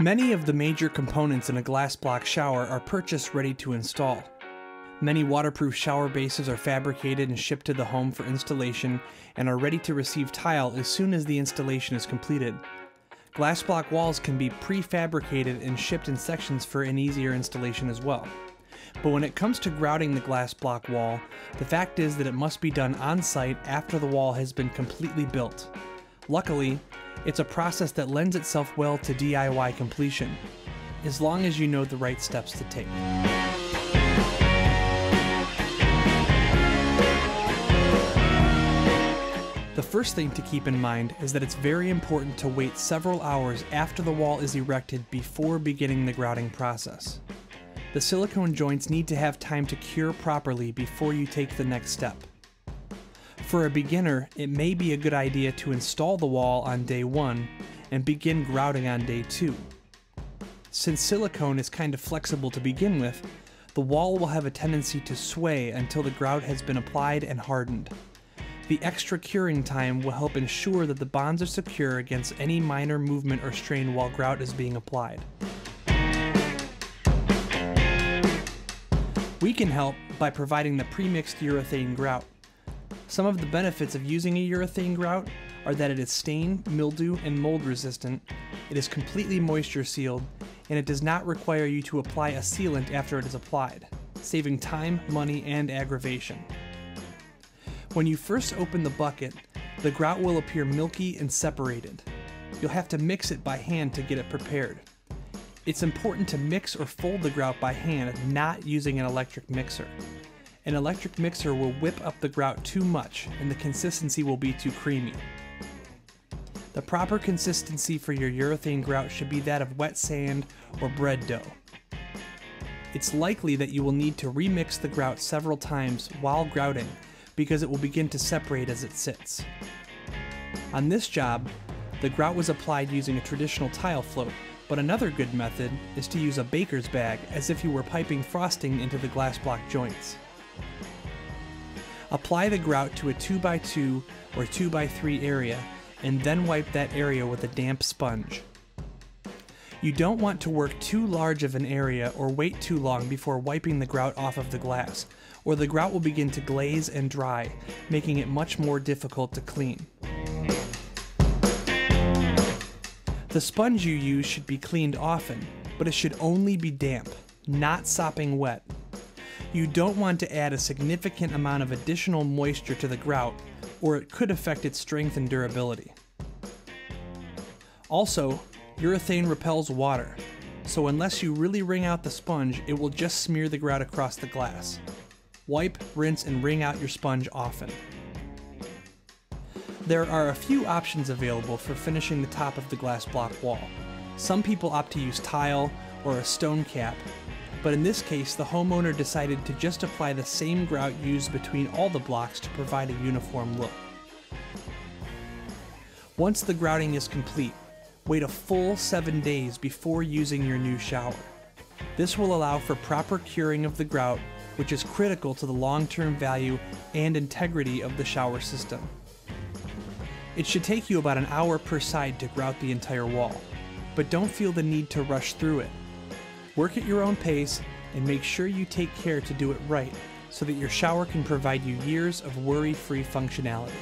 Many of the major components in a glass block shower are purchased ready to install. Many waterproof shower bases are fabricated and shipped to the home for installation and are ready to receive tile as soon as the installation is completed. Glass block walls can be prefabricated and shipped in sections for an easier installation as well. But when it comes to grouting the glass block wall, the fact is that it must be done on site after the wall has been completely built. Luckily, it's a process that lends itself well to DIY completion, as long as you know the right steps to take. The first thing to keep in mind is that it's very important to wait several hours after the wall is erected before beginning the grouting process. The silicone joints need to have time to cure properly before you take the next step. For a beginner, it may be a good idea to install the wall on day 1 and begin grouting on day 2. Since silicone is kind of flexible to begin with, the wall will have a tendency to sway until the grout has been applied and hardened. The extra curing time will help ensure that the bonds are secure against any minor movement or strain while grout is being applied. We can help by providing the pre-mixed urethane grout. Some of the benefits of using a urethane grout are that it is stain, mildew, and mold resistant, it is completely moisture sealed, and it does not require you to apply a sealant after it is applied, saving time, money, and aggravation. When you first open the bucket, the grout will appear milky and separated. You'll have to mix it by hand to get it prepared. It's important to mix or fold the grout by hand, not using an electric mixer. An electric mixer will whip up the grout too much and the consistency will be too creamy. The proper consistency for your urethane grout should be that of wet sand or bread dough. It's likely that you will need to remix the grout several times while grouting because it will begin to separate as it sits. On this job, the grout was applied using a traditional tile float, but another good method is to use a baker's bag as if you were piping frosting into the glass block joints. Apply the grout to a 2x2 or 2x3 area and then wipe that area with a damp sponge. You don't want to work too large of an area or wait too long before wiping the grout off of the glass, or the grout will begin to glaze and dry, making it much more difficult to clean. The sponge you use should be cleaned often, but it should only be damp, not sopping wet. You don't want to add a significant amount of additional moisture to the grout, or it could affect its strength and durability. Also, urethane repels water, so unless you really wring out the sponge, it will just smear the grout across the glass. Wipe, rinse, and wring out your sponge often. There are a few options available for finishing the top of the glass block wall. Some people opt to use tile or a stone cap, but in this case the homeowner decided to just apply the same grout used between all the blocks to provide a uniform look. Once the grouting is complete, wait a full 7 days before using your new shower. This will allow for proper curing of the grout, which is critical to the long-term value and integrity of the shower system. It should take you about an hour per side to grout the entire wall, but don't feel the need to rush through it. Work at your own pace and make sure you take care to do it right so that your shower can provide you years of worry-free functionality.